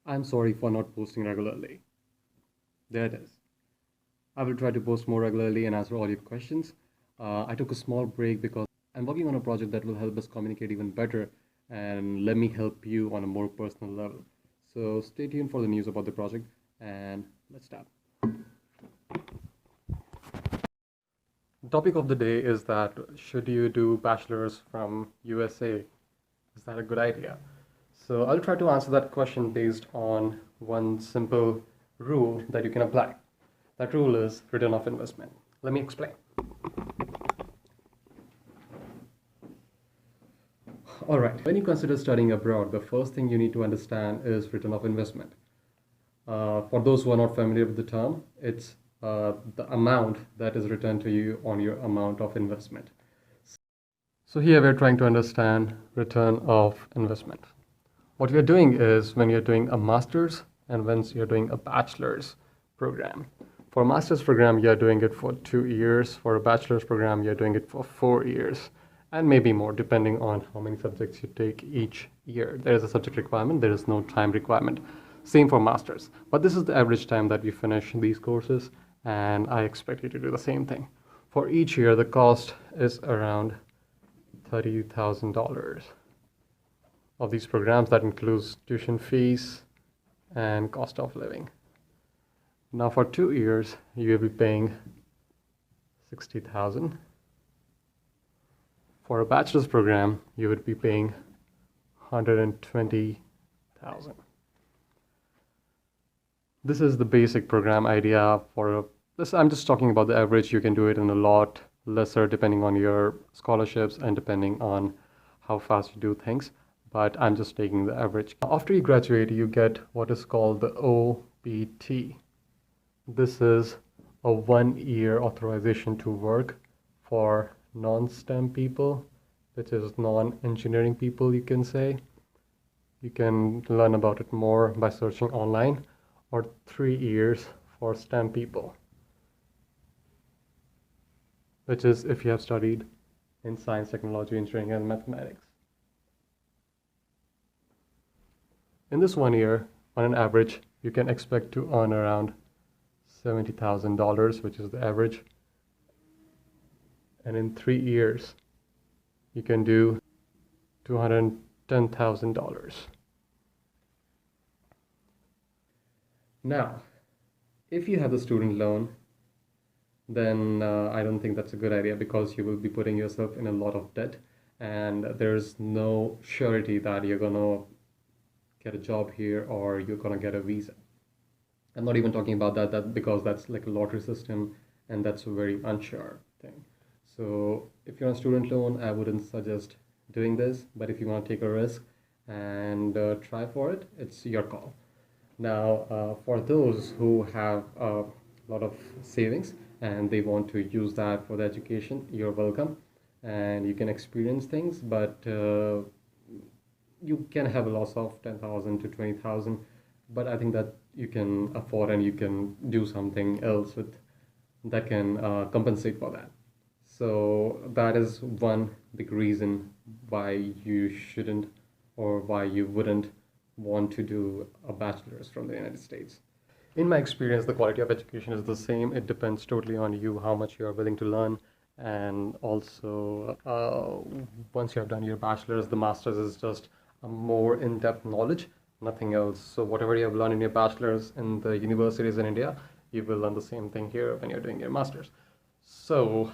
I'm sorry for not posting regularly. There it is. I will try to post more regularly and answer all your questions. I took a small break because I'm working on a project that will help us communicate even better and let me help you on a more personal level. So stay tuned for the news about the project and let's start. The topic of the day is that should you do bachelor's from USA? Is that a good idea? So I'll try to answer that question based on one simple rule that you can apply. That rule is return of investment. Let me explain. All right, when you consider studying abroad, the first thing you need to understand is return of investment. For those who are not familiar with the term, it's the amount that is returned to you on your amount of investment. So here we're trying to understand return of investment. What you're doing is when you're doing a master's and when you're doing a bachelor's program. For a master's program, you're doing it for 2 years. For a bachelor's program, you're doing it for 4 years and maybe more depending on how many subjects you take each year. There is a subject requirement, there is no time requirement. Same for masters, but this is the average time that we finish these courses and I expect you to do the same thing. For each year, the cost is around $30,000 of these programs. That includes tuition fees and cost of living. Now for 2 years, you will be paying $60,000. For a bachelor's program, you would be paying $120,000. This is the basic program idea for this. I'm just talking about the average. You can do it in a lot lesser depending on your scholarships and depending on how fast you do things. But I'm just taking the average. After you graduate, you get what is called the OPT. This is a 1-year authorization to work for non-STEM people, which is non-engineering people, you can say. You can learn about it more by searching online, or 3 years for STEM people, which is if you have studied in science, technology, engineering, and mathematics. In this 1 year, on an average, you can expect to earn around $70,000, which is the average. And in 3 years, you can do $210,000. Now, if you have the student loan, then I don't think that's a good idea because you will be putting yourself in a lot of debt and there's no surety that you're going to get a job here or you're going to get a visa. I'm not even talking about that because that's like a lottery system and that's a very unsure thing. So if you're on a student loan, I wouldn't suggest doing this, but if you want to take a risk and try for it, it's your call. Now, for those who have a lot of savings and they want to use that for the education, you're welcome and you can experience things, but you can have a loss of 10,000 to 20,000, but I think that you can afford and you can do something else with that can compensate for that. So that is one big reason why you shouldn't or why you wouldn't want to do a bachelor's from the United States. In my experience, the quality of education is the same. It depends totally on you, how much you are willing to learn. And also, once you have done your bachelor's, the master's is just a more in-depth knowledge, nothing else. So whatever you have learned in your bachelor's in the universities in India, you will learn the same thing here when you're doing your master's. So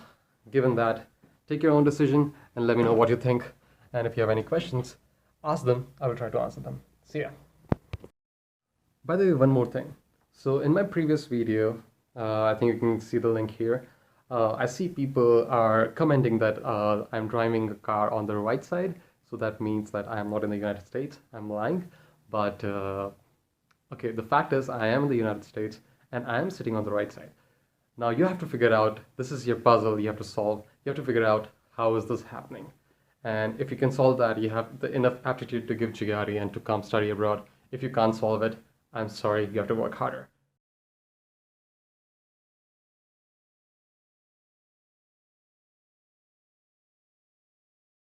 given that, take your own decision and let me know what you think. And if you have any questions, ask them. I will try to answer them. See ya. By the way, one more thing. So in my previous video, I think you can see the link here. I see people are commenting that I'm driving a car on the right side. So that means that I am not in the United States. I'm lying. But okay, the fact is I am in the United States and I am sitting on the right side. Now you have to figure out, this is your puzzle you have to solve. You have to figure out how is this happening. And if you can solve that, you have enough aptitude to give GRE and to come study abroad. If you can't solve it, I'm sorry, you have to work harder.